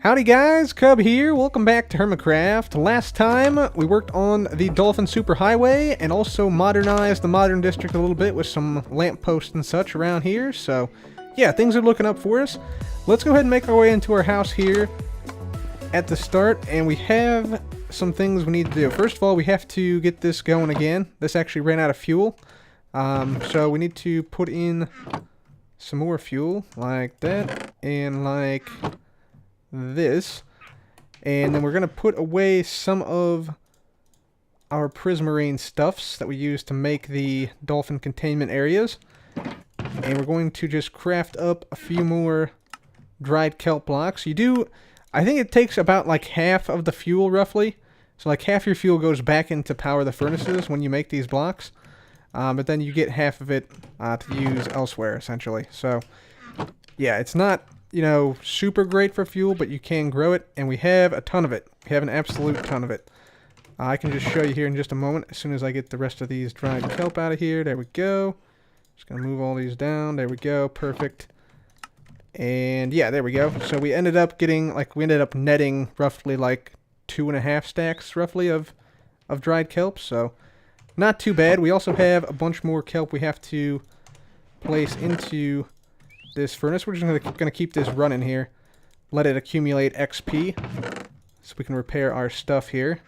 Howdy guys, Cub here. Welcome back to Hermitcraft. Last time we worked on the Dolphin Superhighway and also modernized the modern district a little bit with some lampposts and such around here. So yeah, things are looking up for us. Let's go ahead and make our way into our house here at the start, and we have some things we need to do. First of all, we have to get this going again. This actually ran out of fuel. So we need to put in some more fuel like that and like this, and then we're going to put away some of our prismarine stuffs that we use to make the dolphin containment areas, and we're going to just craft up a few more dried kelp blocks. I think it takes about like half of the fuel roughly, so like half your fuel goes back into power the furnaces when you make these blocks, but then you get half of it to use elsewhere essentially. So yeah, it's not, you know, super great for fuel, but you can grow it, and we have a ton of it. We have an absolute ton of it. I can just show you here in just a moment as soon as I get the rest of these dried kelp out of here. There we go. Just gonna move all these down. There we go. Perfect. And yeah, there we go. So we ended up getting, we ended up netting roughly like 2.5 stacks roughly of dried kelp, so not too bad. We also have a bunch more kelp we have to place into this furnace. We're just going to keep this running here. Let it accumulate XP so we can repair our stuff here.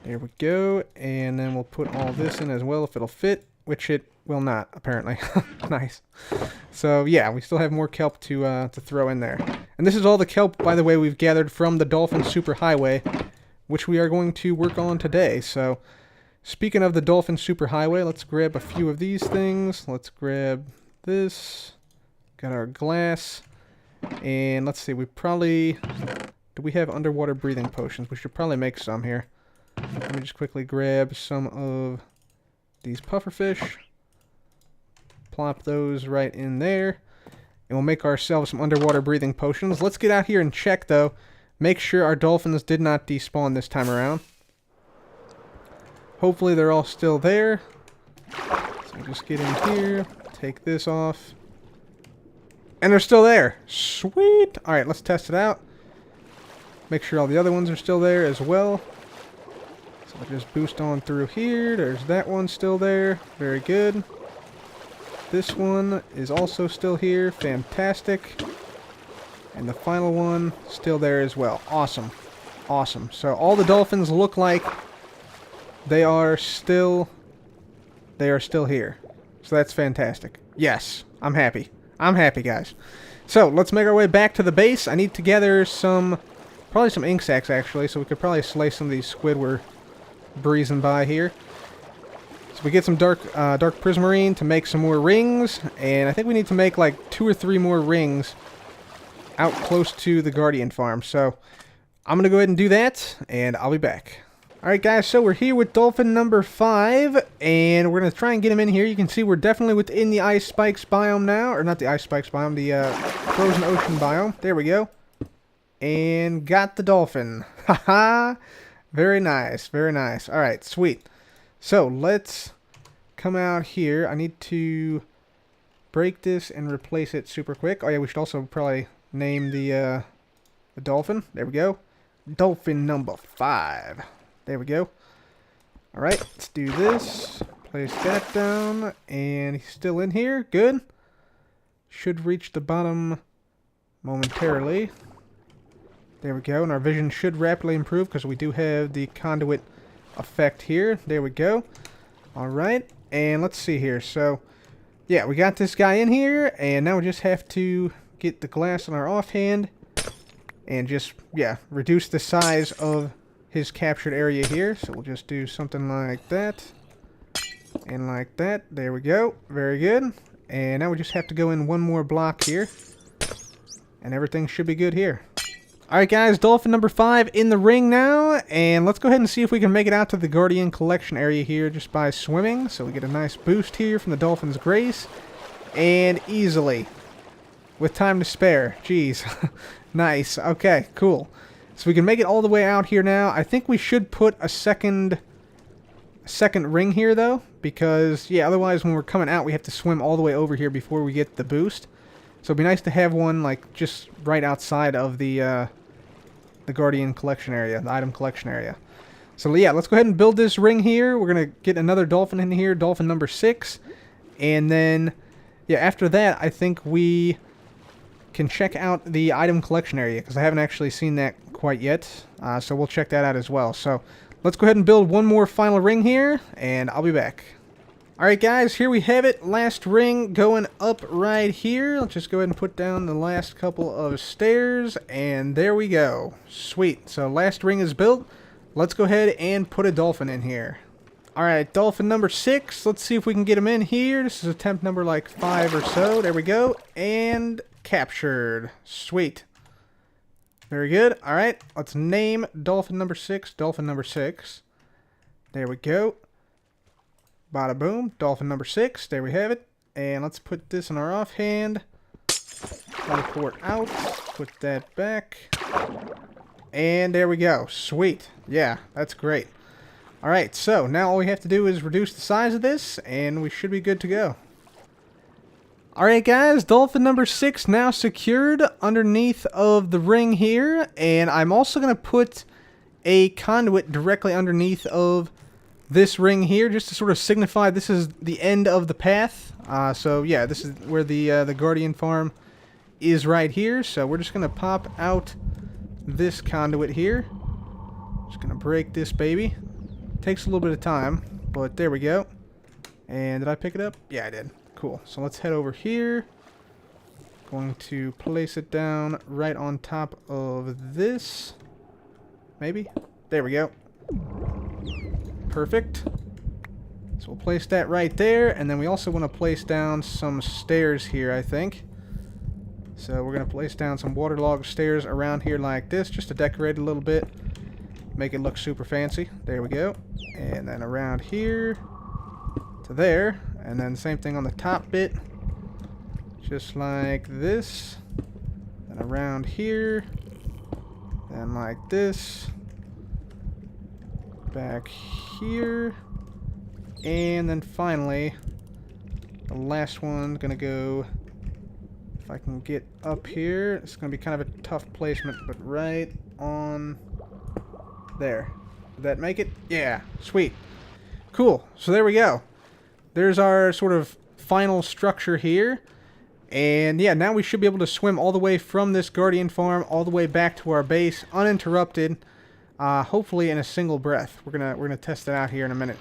There we go. And then we'll put all this in as well if it'll fit, which it will not, apparently. Nice. So yeah, we still have more kelp to throw in there. And this is all the kelp, by the way, we've gathered from the Dolphin Superhighway, which we are going to work on today. So speaking of the Dolphin Superhighway, let's grab a few of these things. Let's grab this. Got our glass, and let's see, do we have underwater breathing potions? We should probably make some here. Let me just quickly grab some of these pufferfish, plop those right in there, and we'll make ourselves some underwater breathing potions. Let's get out here and check, though. Make sure our dolphins did not despawn this time around. Hopefully they're all still there. So just get in here, take this off. And they're still there. Sweet. Alright, let's test it out. Make sure all the other ones are still there as well. So I'll just boost on through here. There's that one still there. Very good. This one is also still here. Fantastic. And the final one still there as well. Awesome. Awesome. So all the dolphins look like they are still here. So that's fantastic. Yes, I'm happy. I'm happy, guys. So, let's make our way back to the base. I need to gather probably some ink sacs, actually, so we could probably slay some of these squid we're breezing by here. So we get some dark prismarine to make some more rings, and I think we need to make like 2 or 3 more rings out close to the Guardian farm. So, I'm going to go ahead and do that, and I'll be back. Alright guys, so we're here with Dolphin number 5, and we're going to try and get him in here. You can see we're definitely within the ice spikes biome now, or not the ice spikes biome, the frozen ocean biome. There we go. And got the dolphin. Haha! Very nice, very nice. Alright, sweet. So, let's come out here. I need to break this and replace it super quick. Oh yeah, we should also probably name the dolphin. There we go. Dolphin number 5. There we go. Alright, let's do this. Place that down. And he's still in here. Good. Should reach the bottom momentarily. There we go. And our vision should rapidly improve because we do have the conduit effect here. There we go. Alright. And let's see here. So, yeah, we got this guy in here. And now we just have to get the glass on our offhand. And just, yeah, reduce the size of his captured area here. So we'll just do something like that and like that. There we go. Very good. And now we just have to go in one more block here, and everything should be good here. Alright guys, Dolphin number 5 in the ring now, and let's go ahead and see if we can make it out to the Guardian collection area here just by swimming. So we get a nice boost here from the Dolphin's Grace, and easily, with time to spare. Jeez. Nice. Okay, cool. So we can make it all the way out here now. I think we should put a second ring here, though, because, yeah, otherwise when we're coming out, we have to swim all the way over here before we get the boost. So it'd be nice to have one like just right outside of the Guardian collection area, the item collection area. So yeah, let's go ahead and build this ring here. We're going to get another dolphin in here, dolphin number 6. And then, yeah, after that, I think we can check out the item collection area, because I haven't actually seen that quite yet. So we'll check that out as well. So let's go ahead and build one more final ring here, and I'll be back. Alright guys, here we have it. Last ring going up right here. Let's just go ahead and put down the last couple of stairs, and there we go. Sweet. So last ring is built. Let's go ahead and put a dolphin in here. Alright, dolphin number 6. Let's see if we can get him in here. This is attempt number like 5 or so. There we go. And captured. Sweet. Very good. Alright, let's name dolphin number 6. Dolphin number 6. There we go. Bada boom. Dolphin number 6. There we have it. And let's put this in our offhand. Teleport out. Put that back. And there we go. Sweet. Yeah, that's great. Alright, so now all we have to do is reduce the size of this, and we should be good to go. Alright guys, dolphin number 6 now secured underneath of the ring here, and I'm also going to put a conduit directly underneath of this ring here, just to sort of signify this is the end of the path. So yeah, this is where the Guardian farm is right here, so we're just going to pop out this conduit here. Just going to break this baby. Takes a little bit of time, but there we go. And did I pick it up? Yeah, I did. Cool. So let's head over here. Going to place it down right on top of this. Maybe? There we go. Perfect. So we'll place that right there, and then we also want to place down some stairs here, I think. So we're going to place down some waterlogged stairs around here like this, just to decorate a little bit. Make it look super fancy. There we go. And then around here to there. And then same thing on the top bit. Just like this. Then around here. Then like this. Back here. And then finally, the last one's gonna go, if I can get up here, it's gonna be kind of a tough placement, but right on there. Did that make it? Yeah. Sweet. Cool. So there we go. There's our sort of final structure here. And yeah, now we should be able to swim all the way from this Guardian farm all the way back to our base uninterrupted. Hopefully in a single breath. We're gonna test it out here in a minute.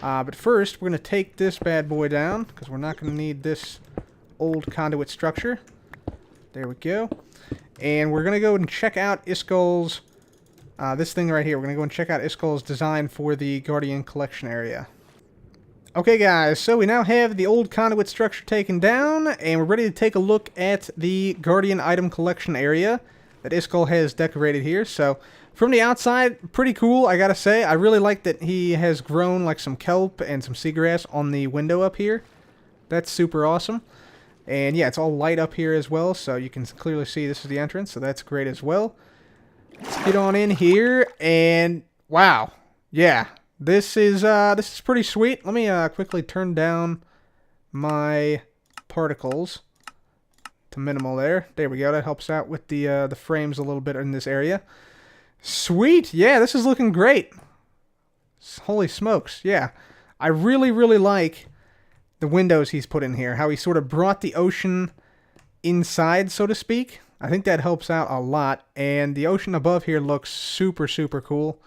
But first, we're gonna take this bad boy down, because we're not gonna need this old conduit structure. There we go. And we're gonna go and check out Iskol's this thing right here. We're gonna go and check out Iskol's design for the Guardian collection area. Okay guys, so we now have the old conduit structure taken down, and we're ready to take a look at the Guardian item collection area that Iskol has decorated here. So from the outside, pretty cool, I gotta say. I really like that he has grown like some kelp and some seagrass on the window up here. That's super awesome. And yeah, it's all light up here as well, so you can clearly see this is the entrance, so that's great as well. Let's get on in here, and wow, yeah, this is pretty sweet. Let me quickly turn down my particles to minimal there. There we go. That helps out with the frames a little bit in this area. Sweet, yeah, this is looking great. Holy smokes, yeah, I really like the windows he's put in here. How he sort of brought the ocean inside, so to speak. I think that helps out a lot, and the ocean above here looks super cool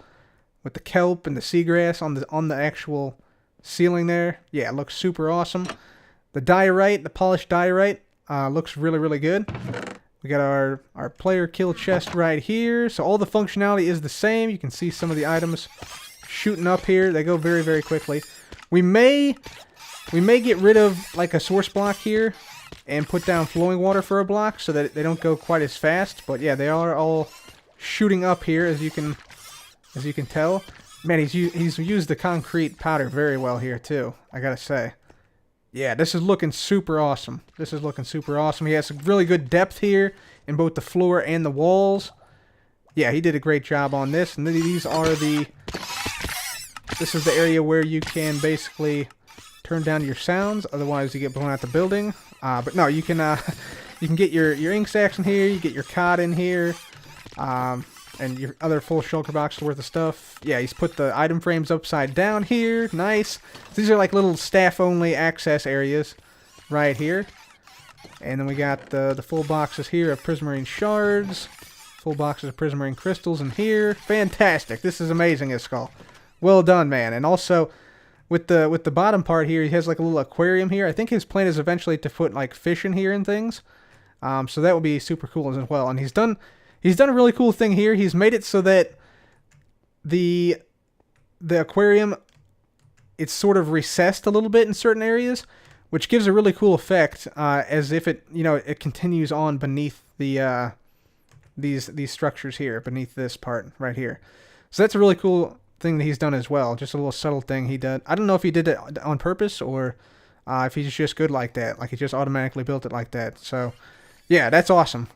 with the kelp and the seagrass on the actual ceiling there. Yeah, it looks super awesome. The diorite, the polished diorite, looks really good. We got our player kill chest right here, so all the functionality is the same. You can see some of the items shooting up here. They go very quickly. We may get rid of like a source block here and put down flowing water for a block so that they don't go quite as fast. But yeah, they are all shooting up here, as you can tell. Man, he's used the concrete powder very well here too, I gotta say. Yeah, this is looking super awesome. This is looking super awesome. He has some really good depth here in both the floor and the walls. Yeah, he did a great job on this. And these are this is the area where you can basically turn down your sounds, otherwise you get blown out the building. But no, you can You can get your ink sacks in here, you get your cod in here, and your other full shulker box worth of stuff. Yeah, he's put the item frames upside down here. Nice. These are like little staff-only access areas right here. And then we got the full boxes here of prismarine shards. Full boxes of prismarine crystals in here. Fantastic. This is amazing, Iskall. Well done, man. And also, with the bottom part here, he has like a little aquarium here. I think his plan is eventually to put like fish in here and things. So that would be super cool as well. And he's done a really cool thing here. He's made it so that the aquarium, it's sort of recessed a little bit in certain areas, which gives a really cool effect, as if it, you know, it continues on beneath the these structures here, beneath this part right here. So that's a really cool thing that he's done as well. Just a little subtle thing he did. I don't know if he did it on purpose or if he's just good like that, like he just automatically built it like that. So yeah, that's awesome.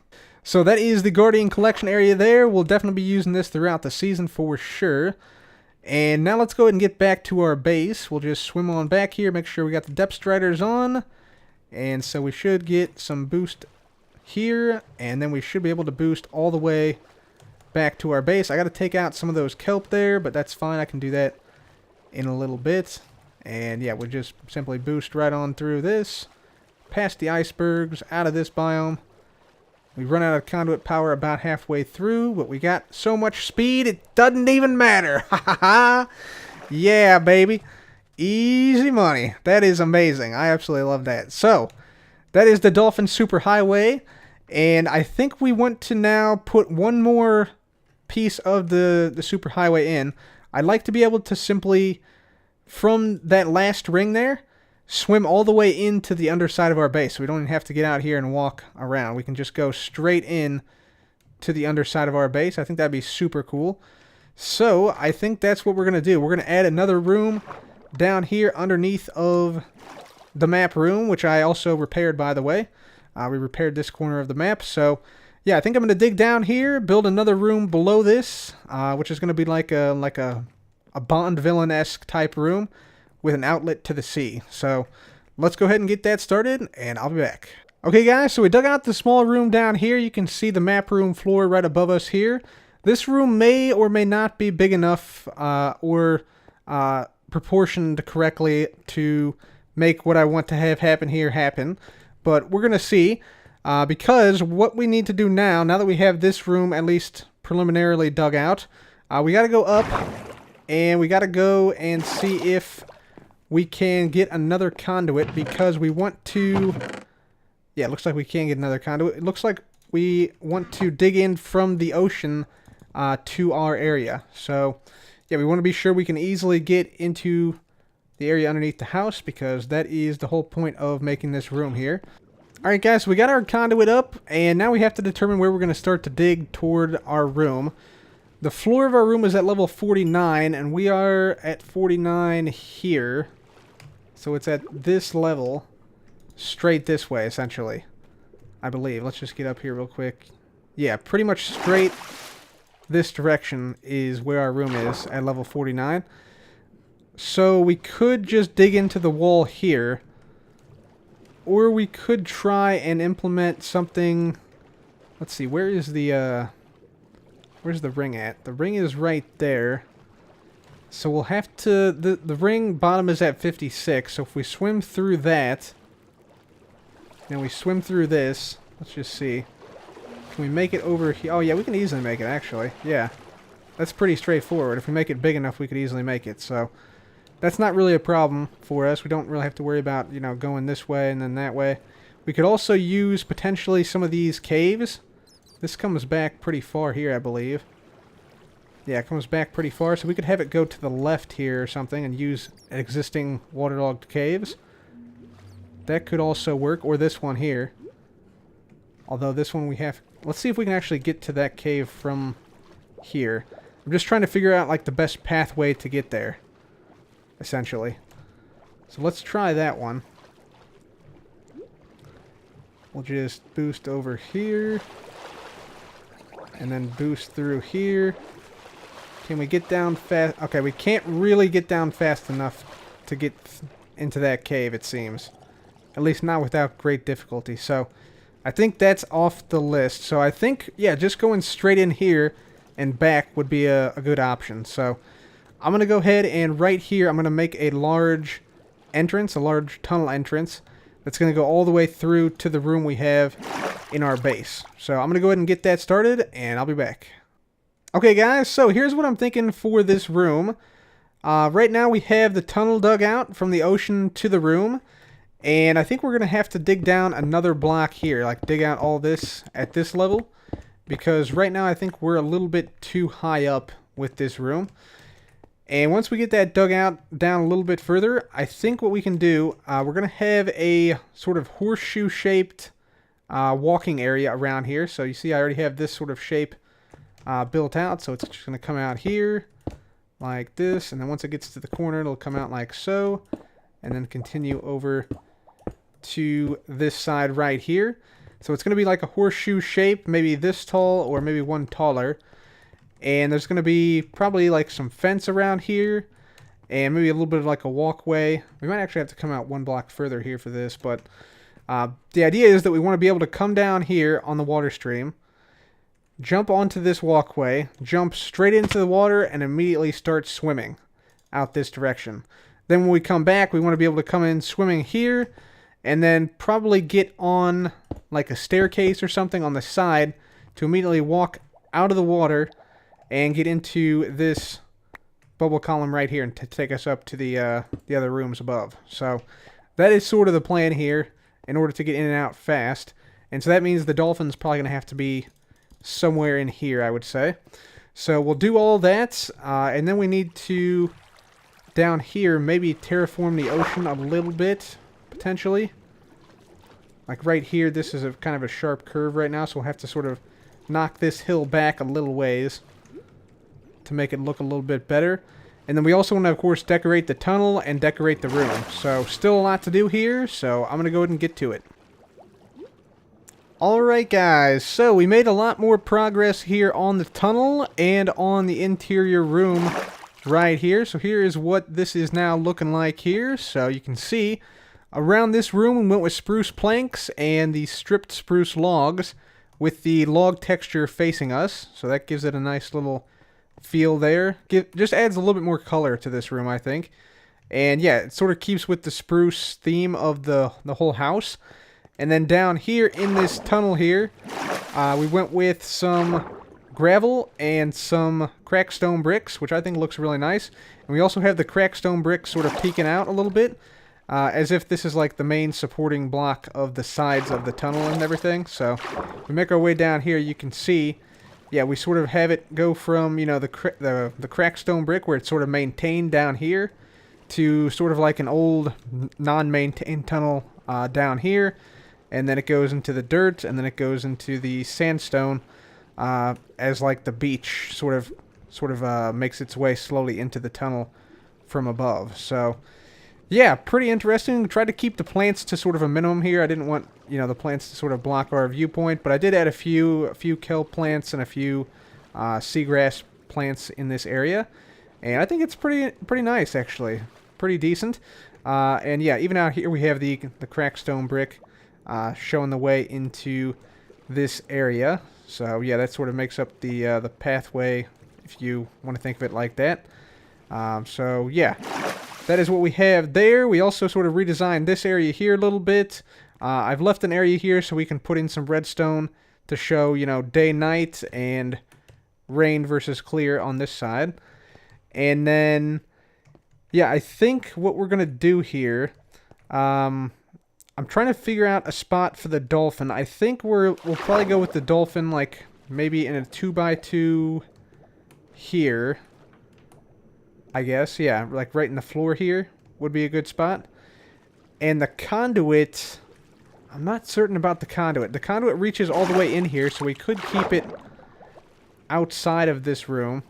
So that is the Guardian Collection area there. We'll definitely be using this throughout the season for sure. And now let's go ahead and get back to our base. We'll just swim on back here, make sure we got the depth striders on. And so we should get some boost here, and then we should be able to boost all the way back to our base. I got to take out some of those kelp there, but that's fine. I can do that in a little bit. And yeah, we'll just simply boost right on through this, past the icebergs, out of this biome. We run out of conduit power about halfway through, but we got so much speed it doesn't even matter. Ha ha ha! Yeah, baby. Easy money. That is amazing. I absolutely love that. So, that is the Dolphin Superhighway, and I think we want to now put one more piece of the Superhighway in. I'd like to be able to simply, from that last ring there, swim all the way into the underside of our base. So we don't even have to get out here and walk around. We can just go straight in to the underside of our base. I think that'd be super cool. So I think that's what we're going to do. We're going to add another room down here underneath of the map room, which I also repaired, by the way. We repaired this corner of the map. So yeah, I think I'm going to dig down here, build another room below this, which is going to be like a Bond villain-esque type room with an outlet to the sea. So let's go ahead and get that started, and I'll be back. Okay guys, so we dug out the small room down here. You can see the map room floor right above us here. This room may or may not be big enough or proportioned correctly to make what I want to have happen here happen. But we're going to see, because what we need to do now that we have this room at least preliminarily dug out, we got to go up and we got to go and see if we can get another conduit, because we want to... Yeah, it looks like we can get another conduit. It looks like we want to dig in from the ocean to our area. So, yeah, we want to be sure we can easily get into the area underneath the house, because that is the whole point of making this room here. Alright guys, so we got our conduit up, and now we have to determine where we're going to start to dig toward our room. The floor of our room is at level 49, and we are at 49 here. So it's at this level, straight this way, essentially, I believe. Let's just get up here real quick. Yeah, pretty much straight this direction is where our room is, at level 49. So we could just dig into the wall here, or we could try and implement something. Let's see, where is the, where's the ring at? The ring is right there. So we'll have to, the ring bottom is at 56, so if we swim through that, and we swim through this, let's just see. Can we make it over here? Oh yeah, we can easily make it, actually. Yeah, that's pretty straightforward. If we make it big enough, we could easily make it, so that's not really a problem for us. We don't really have to worry about, you know, going this way and then that way. We could also use, potentially, some of these caves. This comes back pretty far here, I believe. Yeah, it comes back pretty far, so we could have it go to the left here or something and use existing waterlogged caves. That could also work, or this one here. Although this one we have... Let's see if we can actually get to that cave from here. I'm just trying to figure out, like, the best pathway to get there, essentially. So let's try that one. We'll just boost over here, and then boost through here. Can we get down fast? Okay, we can't really get down fast enough to get into that cave, it seems. At least not without great difficulty. So, I think that's off the list. So I think, yeah, just going straight in here and back would be a good option. So I'm going to go ahead and right here, I'm going to make a large entrance, a large tunnel entrance. That's going to go all the way through to the room we have in our base. So I'm going to go ahead and get that started, and I'll be back. Okay, guys, so here's what I'm thinking for this room. Right now we have the tunnel dug out from the ocean to the room. And I think we're going to have to dig down another block here. Like, dig out all this at this level. Because right now I think we're a little bit too high up with this room. And once we get that dug out down a little bit further, I think what we can do, we're going to have a sort of horseshoe-shaped walking area around here. So you see I already have this sort of shape built out. So it's just going to come out here like this. And then once it gets to the corner, it'll come out like so. And then continue over to this side right here. So it's going to be like a horseshoe shape, maybe this tall or maybe one taller. And there's going to be probably like some fence around here and maybe a little bit of like a walkway. We might actually have to come out one block further here for this, but the idea is that we want to be able to come down here on the water stream, jump onto this walkway, jump straight into the water, and immediately start swimming out this direction. Then when we come back, we want to be able to come in swimming here and then probably get on like a staircase or something on the side to immediately walk out of the water and get into this bubble column right here and to take us up to the other rooms above. So that is sort of the plan here in order to get in and out fast. And so that means the dolphin's probably going to have to be somewhere in here, I would say. So we'll do all that, and then we need to, down here, maybe terraform the ocean a little bit, potentially. Like right here, this is a kind of a sharp curve right now, so we'll have to sort of knock this hill back a little ways to make it look a little bit better. And then we also want to, of course, decorate the tunnel and decorate the room. So still a lot to do here, so I'm going to go ahead and get to it. Alright guys, so we made a lot more progress here on the tunnel and on the interior room right here. So here is what this is now looking like here. So you can see around this room we went with spruce planks and the stripped spruce logs with the log texture facing us. So that gives it a nice little feel there. Just adds a little bit more color to this room, I think. And yeah, it sort of keeps with the spruce theme of the whole house. And then down here in this tunnel here, we went with some gravel and some cracked stone bricks, which I think looks really nice. And we also have the cracked stone bricks sort of peeking out a little bit, as if this is like the main supporting block of the sides of the tunnel and everything. So if we make our way down here, you can see, yeah, we sort of have it go from, you know, the cracked stone brick where it's sort of maintained down here to sort of like an old non-maintained tunnel down here. And then it goes into the dirt, and then it goes into the sandstone as like the beach sort of makes its way slowly into the tunnel from above. So yeah, pretty interesting. Tried to keep the plants to sort of a minimum here. I didn't want, you know, the plants to sort of block our viewpoint, but I did add a few kelp plants and a few seagrass plants in this area, and I think it's pretty nice actually, pretty decent. And yeah, even out here we have the cracked stone brick showing the way into this area. So yeah, that sort of makes up the pathway, if you want to think of it like that. So yeah, that is what we have there. We also sort of redesigned this area here a little bit. I've left an area here so we can put in some redstone to show, you know, day, night, and rain versus clear on this side. And then, yeah, I think what we're going to do here, I'm trying to figure out a spot for the dolphin. I think we'll probably go with the dolphin, like, maybe in a 2x2 here. I guess, yeah, like right in the floor here would be a good spot. And the conduit, I'm not certain about the conduit. The conduit reaches all the way in here, so we could keep it outside of this room.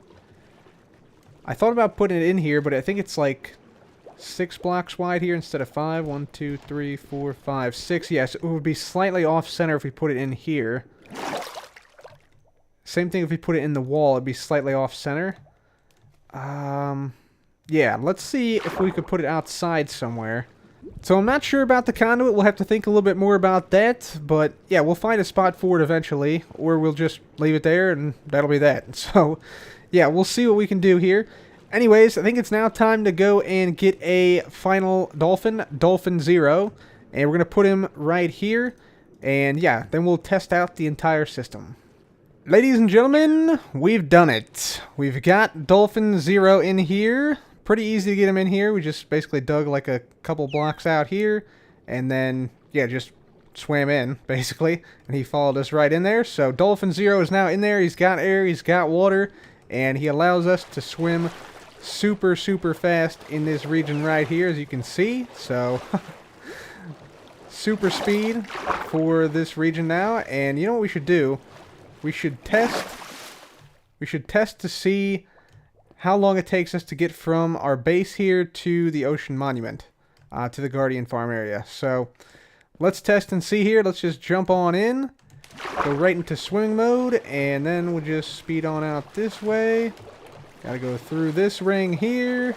I thought about putting it in here, but I think it's like 6 blocks wide here instead of 5. 1, 2, 3, 4, 5, 6. Yes, it would be slightly off center if we put it in here. Same thing if we put it in the wall, it'd be slightly off center. Yeah, let's see if we could put it outside somewhere. So I'm not sure about the conduit. We'll have to think a little bit more about that. But yeah, we'll find a spot for it eventually. Or we'll just leave it there and that'll be that. So yeah, we'll see what we can do here. Anyways, I think it's now time to go and get a final dolphin, Dolphin 0. And we're going to put him right here. And yeah, then we'll test out the entire system. Ladies and gentlemen, we've done it. We've got Dolphin 0 in here. Pretty easy to get him in here. We just basically dug like a couple blocks out here. And then, yeah, just swam in, basically. And he followed us right in there. So Dolphin 0 is now in there. He's got air, he's got water. And he allows us to swim super, super fast in this region right here, as you can see. So, super speed for this region now. And you know what we should do? We should test to see how long it takes us to get from our base here to the Ocean Monument, to the Guardian Farm area. So, let's test and see here. Let's just jump on in, go right into swimming mode, and then we'll just speed on out this way. Gotta go through this ring here,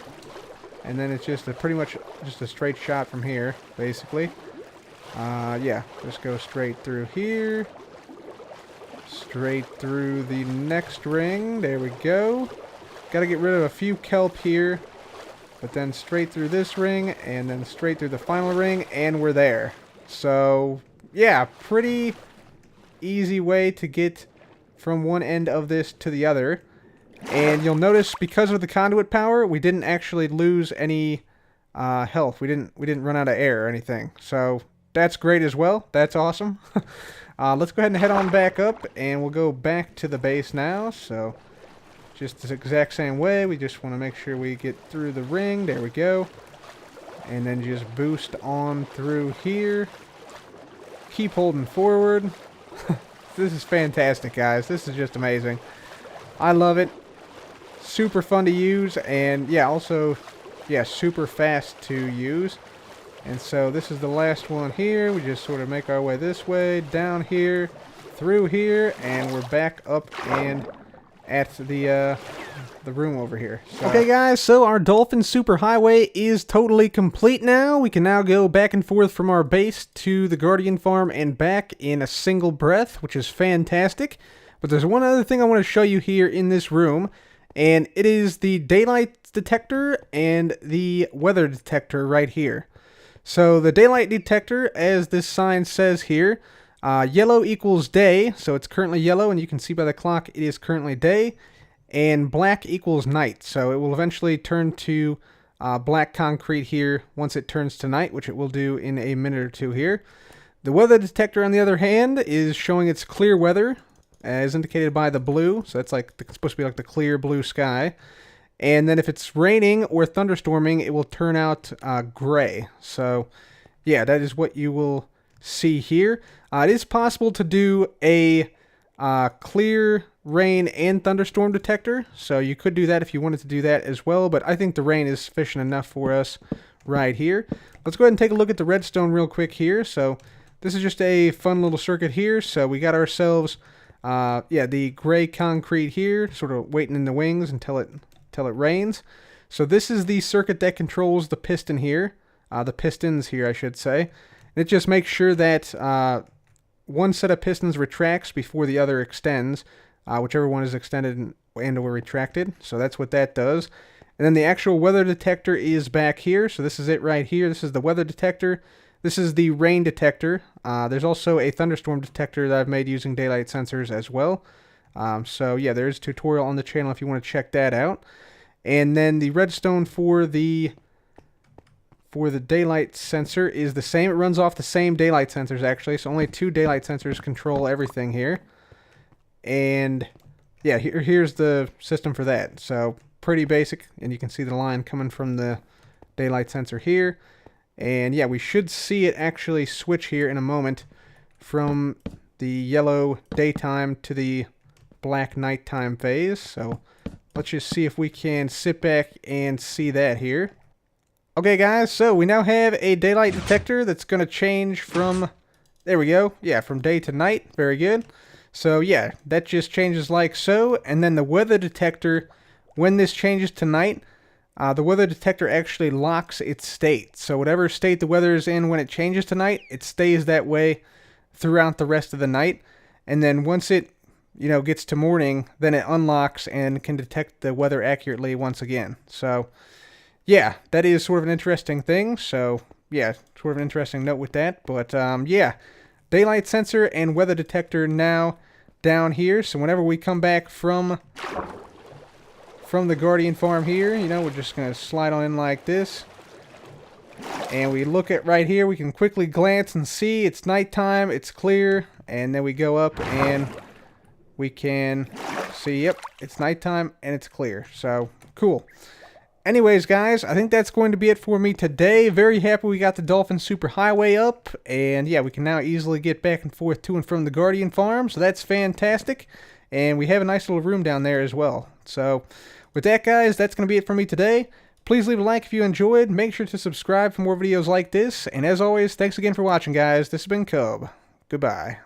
and then it's just pretty much just a straight shot from here, basically. Yeah, just go straight through here. Straight through the next ring. There we go. Got to get rid of a few kelp here. But then straight through this ring. And then straight through the final ring. And we're there. So, yeah. Pretty easy way to get from one end of this to the other. And you'll notice because of the conduit power, we didn't actually lose any health. We didn't run out of air or anything. So, that's great as well. That's awesome. Let's go ahead and head on back up, and we'll go back to the base now. So, just the exact same way. We just want to make sure we get through the ring. There we go. And then just boost on through here. Keep holding forward. This is fantastic, guys. This is just amazing. I love it. Super fun to use, and yeah, also, yeah, super fast to use. And so this is the last one here. We just sort of make our way this way, down here, through here, and we're back up and at the room over here. So. Okay, guys, so our Dolphin Superhighway is totally complete now. We can now go back and forth from our base to the Guardian Farm and back in a single breath, which is fantastic. But there's one other thing I want to show you here in this room, and it is the daylight detector and the weather detector right here. So the daylight detector, as this sign says here, yellow equals day, so it's currently yellow, and you can see by the clock it is currently day, and black equals night, so it will eventually turn to black concrete here once it turns to night, which it will do in a minute or two here. The weather detector, on the other hand, is showing its clear weather, as indicated by the blue, so that's like it's supposed to be like the clear blue sky. And then if it's raining or thunderstorming, it will turn out gray. So, yeah, that is what you will see here. It is possible to do a clear rain and thunderstorm detector. So you could do that if you wanted to do that as well. But I think the rain is sufficient enough for us right here. Let's go ahead and take a look at the redstone real quick here. So this is just a fun little circuit here. So we got ourselves, yeah, the gray concrete here, sort of waiting in the wings until it rains. So this is the circuit that controls the piston here, the pistons here, I should say. And it just makes sure that one set of pistons retracts before the other extends, whichever one is extended and or retracted. So that's what that does. And then the actual weather detector is back here. So this is it right here. This is the weather detector. This is the rain detector. There's also a thunderstorm detector that I've made using daylight sensors as well. So yeah, there's a tutorial on the channel if you want to check that out. And then the redstone for the daylight sensor is the same. It runs off the same daylight sensors actually, so only 2 daylight sensors control everything here. And yeah, here's the system for that. So pretty basic, and you can see the line coming from the daylight sensor here. And yeah, we should see it actually switch here in a moment from the yellow daytime to the black nighttime phase. So let's just see if we can sit back and see that here. Okay guys, so we now have a daylight detector that's going to change from, there we go, yeah, from day to night. Very good. So yeah, that just changes like so. And then the weather detector, when this changes to night, the weather detector actually locks its state. So whatever state the weather is in when it changes to night, it stays that way throughout the rest of the night. And then once it, gets to morning, then it unlocks and can detect the weather accurately once again. So, yeah, that is sort of an interesting thing. So, yeah, sort of an interesting note with that. But, yeah, daylight sensor and weather detector now down here. So whenever we come back from the Guardian farm here, we're just going to slide on in like this. And we look at right here, we can quickly glance and see it's nighttime, it's clear, and then we go up and we can see, yep, it's nighttime and it's clear. So, cool. Anyways, guys, I think that's going to be it for me today. Very happy we got the Dolphin Superhighway up, and yeah, we can now easily get back and forth to and from the Guardian farm, so that's fantastic. And we have a nice little room down there as well. So, with that, guys, that's going to be it for me today. Please leave a like if you enjoyed. Make sure to subscribe for more videos like this. And as always, thanks again for watching, guys. This has been Cub. Goodbye.